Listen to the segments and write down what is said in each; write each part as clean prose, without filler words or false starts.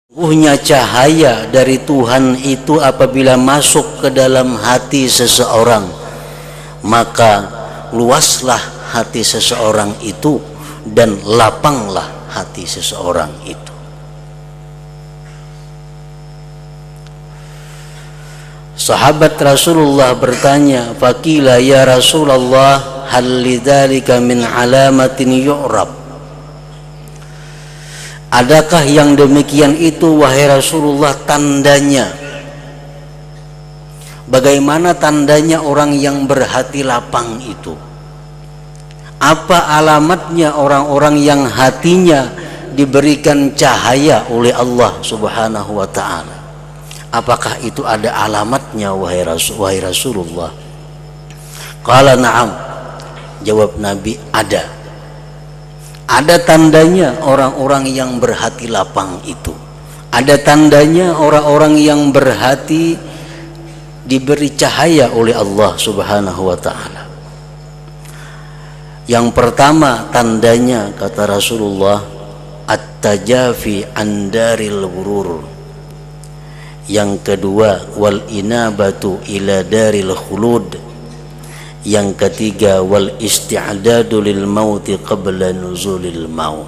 Sesungguhnya cahaya dari Tuhan itu apabila masuk ke dalam hati seseorang, maka luaslah hati seseorang itu dan lapanglah hati seseorang itu. Sahabat Rasulullah bertanya, "Faqila ya Rasulullah, hal lidzalika min alamatin yu'rab?" Adakah yang demikian itu wahai Rasulullah tandanya? Bagaimana tandanya orang yang berhati lapang itu? Apa alamatnya orang-orang yang hatinya diberikan cahaya oleh Allah Subhanahu wa ta'ala? Apakah itu ada alamatnya wahai Rasulullah? Qala na'am, jawab Nabi, ada. Ada tandanya orang-orang yang berhati lapang itu. Ada tandanya orang-orang yang berhati diberi cahaya oleh Allah Subhanahu wa ta'ala. Yang pertama tandanya, kata Rasulullah, at-tajafi an daril ghurur. Yang kedua, wal inabatu ila daril khulud. Yang ketiga, wal isti'dadu lil mauti qabla nuzulil maut.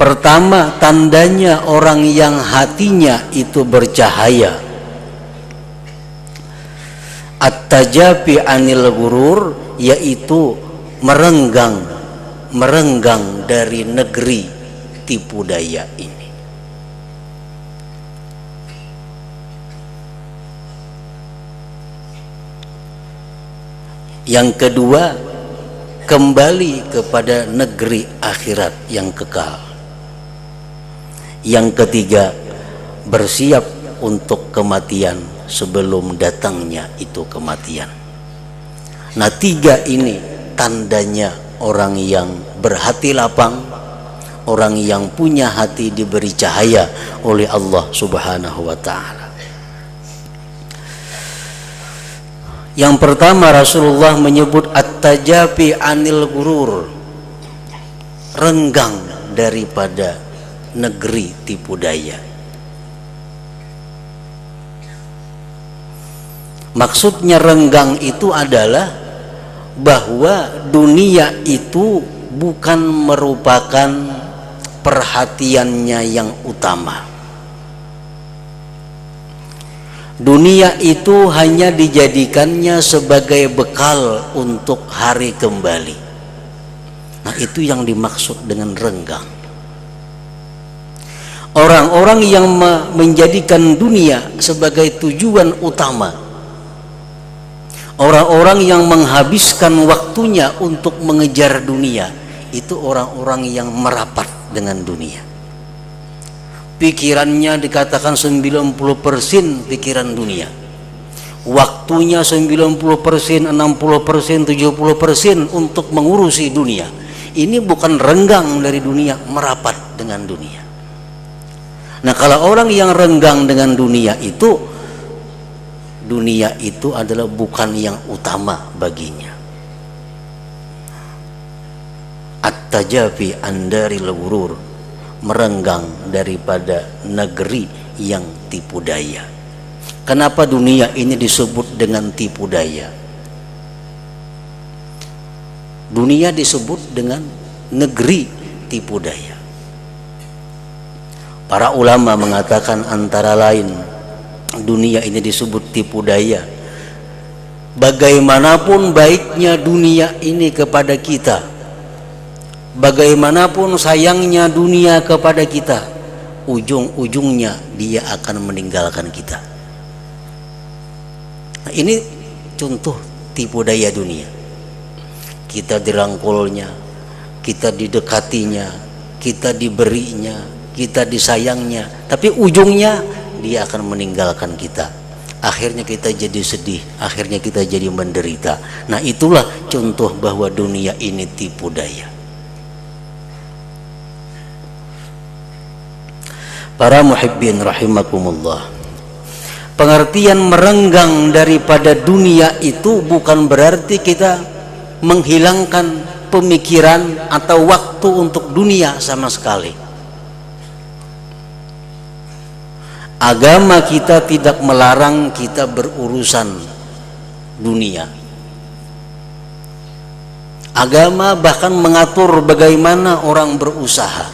Pertama tandanya orang yang hatinya itu bercahaya, at-tajafi anil ghurur, yaitu merenggang dari negeri tipu daya ini. Yang kedua, kembali kepada negeri akhirat yang kekal. Yang ketiga, bersiap untuk kematian sebelum datangnya itu kematian. Nah, tiga ini tandanya orang yang berhati lapang, orang yang punya hati diberi cahaya oleh Allah Subhanahu wa ta'ala. Yang pertama, Rasulullah menyebut at-tajafi anil ghurur, renggang daripada negeri tipu daya. Maksudnya renggang itu adalah bahwa dunia itu bukan merupakan perhatiannya yang utama. Dunia itu hanya dijadikannya sebagai bekal untuk hari kembali. Nah, itu yang dimaksud dengan renggang. Orang-orang yang menjadikan dunia sebagai tujuan utama, orang-orang yang menghabiskan waktunya untuk mengejar dunia, itu orang-orang yang merapat dengan dunia. Pikirannya dikatakan 90% pikiran dunia, waktunya 90%, 60%, 70% untuk mengurusi dunia. Ini bukan renggang dari dunia, merapat dengan dunia. Nah, kalau orang yang renggang dengan dunia itu adalah bukan yang utama baginya. At-tajafi andaril ghurur, merenggang daripada negeri yang tipu daya. Kenapa dunia ini disebut dengan tipu daya? Dunia disebut dengan negeri tipu daya. Para ulama mengatakan antara lain, dunia ini disebut tipu daya. Bagaimanapun baiknya dunia ini kepada kita, bagaimanapun sayangnya dunia kepada kita, ujung-ujungnya dia akan meninggalkan kita. Nah, ini contoh tipu daya dunia. Kita dirangkulnya, kita didekatinya, kita diberinya, kita disayangnya, tapi ujungnya dia akan meninggalkan kita. Akhirnya kita jadi sedih, akhirnya kita jadi menderita. Nah, itulah contoh bahwa dunia ini tipu daya. Para muhibbin rahimakumullah, pengertian merenggang daripada dunia itu bukan berarti kita menghilangkan pemikiran atau waktu untuk dunia sama sekali. Agama kita tidak melarang kita berurusan dunia. Agama bahkan mengatur bagaimana orang berusaha.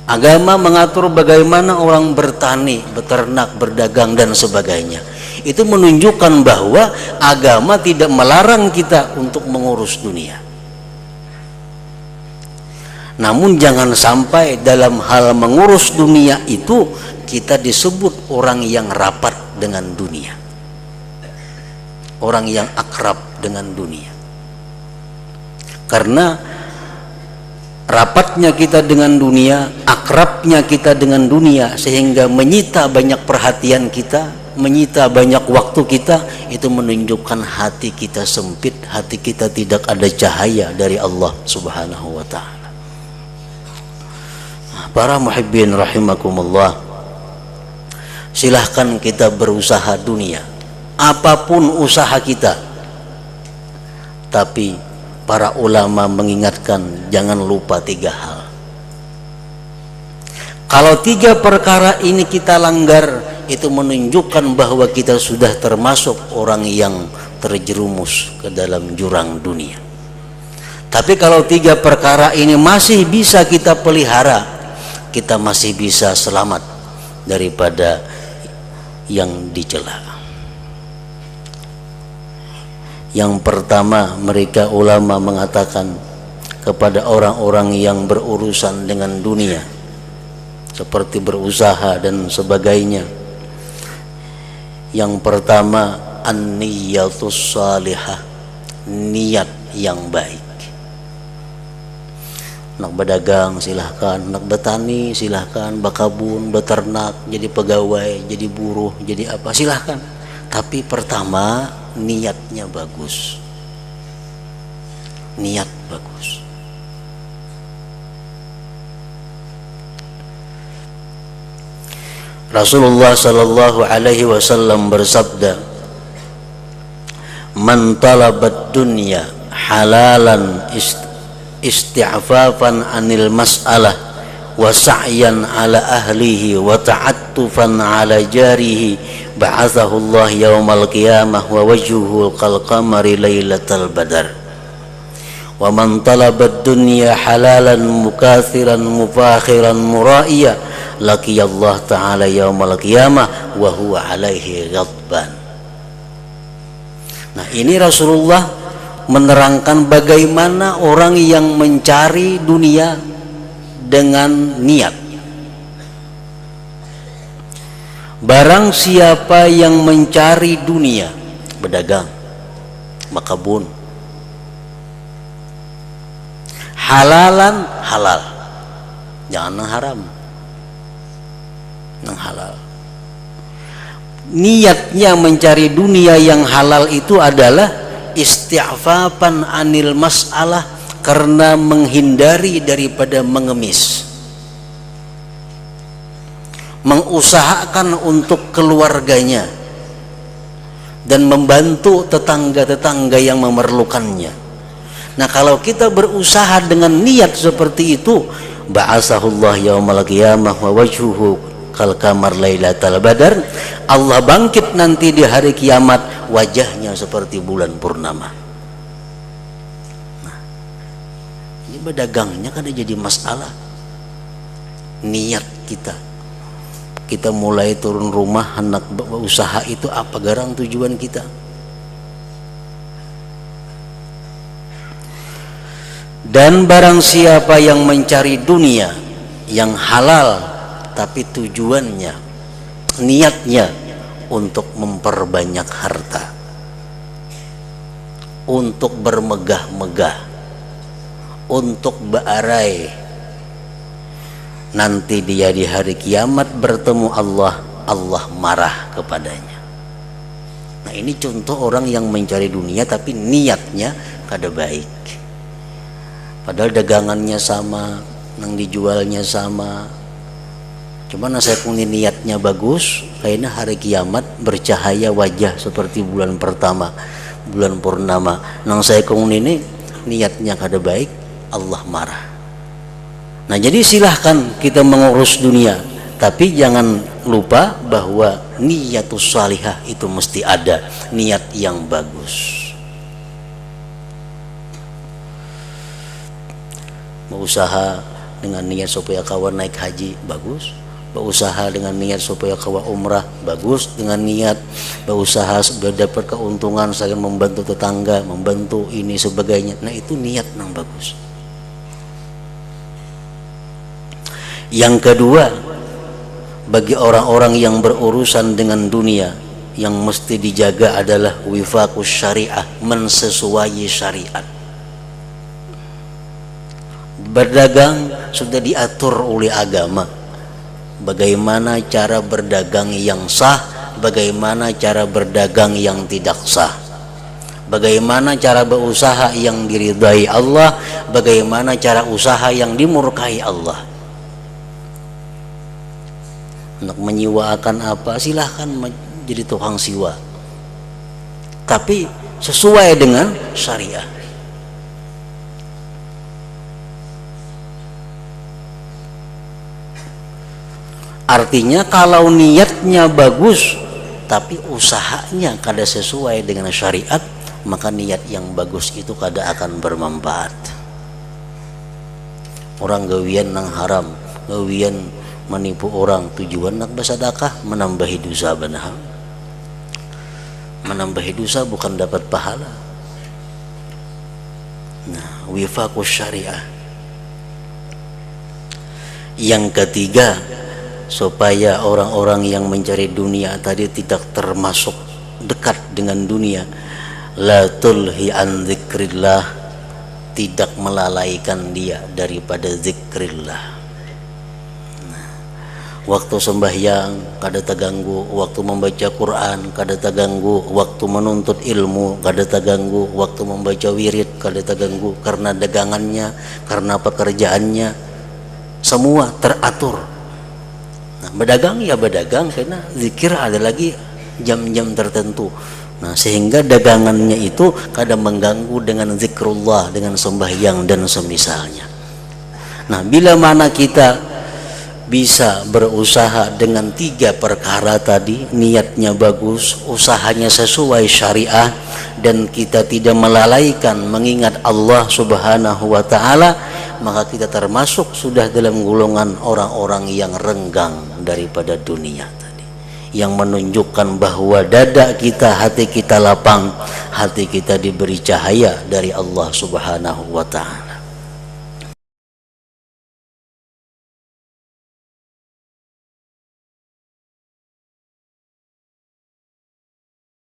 Agama mengatur bagaimana orang bertani, beternak, berdagang dan sebagainya. Itu menunjukkan bahwa agama tidak melarang kita untuk mengurus dunia. Namun jangan sampai dalam hal mengurus dunia itu kita disebut orang yang rapat dengan dunia, orang yang akrab dengan dunia. Karena rapatnya kita dengan dunia, akrabnya kita dengan dunia, sehingga menyita banyak perhatian kita, menyita banyak waktu kita, itu menunjukkan hati kita sempit, hati kita tidak ada cahaya dari Allah Subhanahu wa ta'ala. Para muhibbin rahimakumullah, silahkan kita berusaha dunia, apapun usaha kita, tapi para ulama mengingatkan jangan lupa 3 hal. Kalau 3 perkara ini kita langgar, itu menunjukkan bahwa kita sudah termasuk orang yang terjerumus ke dalam jurang dunia. Tapi kalau 3 perkara ini masih bisa kita pelihara, kita masih bisa selamat daripada yang dicela. Yang pertama, mereka ulama mengatakan kepada orang-orang yang berurusan dengan dunia, seperti berusaha dan sebagainya. Yang pertama, an-niyatus salihah, niat yang baik. Nak berdagang silahkan, nak bertani silahkan, berkebun, beternak, jadi pegawai, jadi buruh, jadi apa silahkan. Tapi pertama niatnya bagus, niat bagus. Rasulullah sallallahu alaihi wasallam bersabda, "Man talabad dunya halalan isti'fafan anil mas'alah wa sa'yan ala ahlihi wa ta'attufan ala jarihi ba'athahu Allah yawmal qiyamah wa wajhuhu kal qamari lailatal badar wa man talaba ad-dunya halalan mukathiran mufakhiran mura'iya laqiya Allah ta'ala yawmal qiyamah wa huwa alaihi ghadban." Nah, ini Rasulullah menerangkan bagaimana orang yang mencari dunia dengan niat. Barang siapa yang mencari dunia, berdagang, berkebun, halalan halal, jangan yang haram, yang halal. Niatnya mencari dunia yang halal itu adalah isti'fafan anil mas'alah, karena menghindari daripada mengemis, mengusahakan untuk keluarganya dan membantu tetangga-tetangga yang memerlukannya. Nah, kalau kita berusaha dengan niat seperti itu, ba'asahullah yaumal qiyamah wa wajhuhu kal kamar lailatal badar, Allah bangkit nanti di hari kiamat, wajahnya seperti bulan purnama. Nah, ini berdagangnya kan jadi masalah. Niat kita mulai turun rumah, hendak usaha itu apa garang tujuan kita. Dan barang siapa yang mencari dunia yang halal, tapi tujuannya, niatnya untuk memperbanyak harta, untuk bermegah-megah, untuk bearai, nanti dia di hari kiamat bertemu Allah, Allah marah kepadanya. Nah, ini contoh orang yang mencari dunia tapi niatnya kada baik. Padahal dagangannya sama, yang dijualnya sama, cuman saya punya niatnya bagus, kayaknya hari kiamat bercahaya wajah seperti bulan pertama, bulan purnama. Nang saya kung ini niatnya kada baik, Allah marah. Nah, jadi silahkan kita mengurus dunia, tapi jangan lupa bahwa niatus salihah itu mesti ada, niat yang bagus. Berusaha dengan niat supaya kawan naik haji, bagus. Berusaha dengan niat supaya kawan umrah, bagus. Dengan niat berusaha dapat keuntungan, saya membantu tetangga, membantu ini sebagainya. Nah itu niat yang bagus. Yang kedua, bagi orang-orang yang berurusan dengan dunia, yang mesti dijaga adalah wifaqus syariah, mensesuaikan syariat. Berdagang sudah diatur oleh agama, bagaimana cara berdagang yang sah, bagaimana cara berdagang yang tidak sah, bagaimana cara berusaha yang diridai Allah, bagaimana cara usaha yang dimurkai Allah. Untuk menyiwakan apa, silahkan jadi tukang siwa, tapi sesuai dengan syariah. Artinya kalau niatnya bagus tapi usahanya kada sesuai dengan syariat, maka niat yang bagus itu kada akan bermanfaat. Orang gawian nang haram, gawian menipu orang, tujuan nak bersedekah, menambahi dosa benar. Menambahi dosa bukan dapat pahala. Nah, wifaqus syariah. Yang ketiga, supaya orang-orang yang mencari dunia tadi tidak termasuk dekat dengan dunia, la tulhi an dzikrillah, tidak melalaikan dia daripada zikrillah. Waktu sembahyang kada terganggu, waktu membaca Quran kada terganggu, waktu menuntut ilmu kada terganggu, waktu membaca wirid kada terganggu, karena dagangannya, karena pekerjaannya semua teratur. Nah, berdagang ya berdagang, karena zikir ada lagi jam-jam tertentu. Nah, sehingga dagangannya itu kada mengganggu dengan zikrullah, dengan sembahyang dan semisalnya. Nah, bila mana kita bisa berusaha dengan tiga perkara tadi, niatnya bagus, usahanya sesuai syariah, dan kita tidak melalaikan mengingat Allah Subhanahu wa ta'ala, maka kita termasuk sudah dalam golongan orang-orang yang renggang daripada dunia tadi, yang menunjukkan bahwa dada kita, hati kita lapang, hati kita diberi cahaya dari Allah Subhanahu wa ta'ala.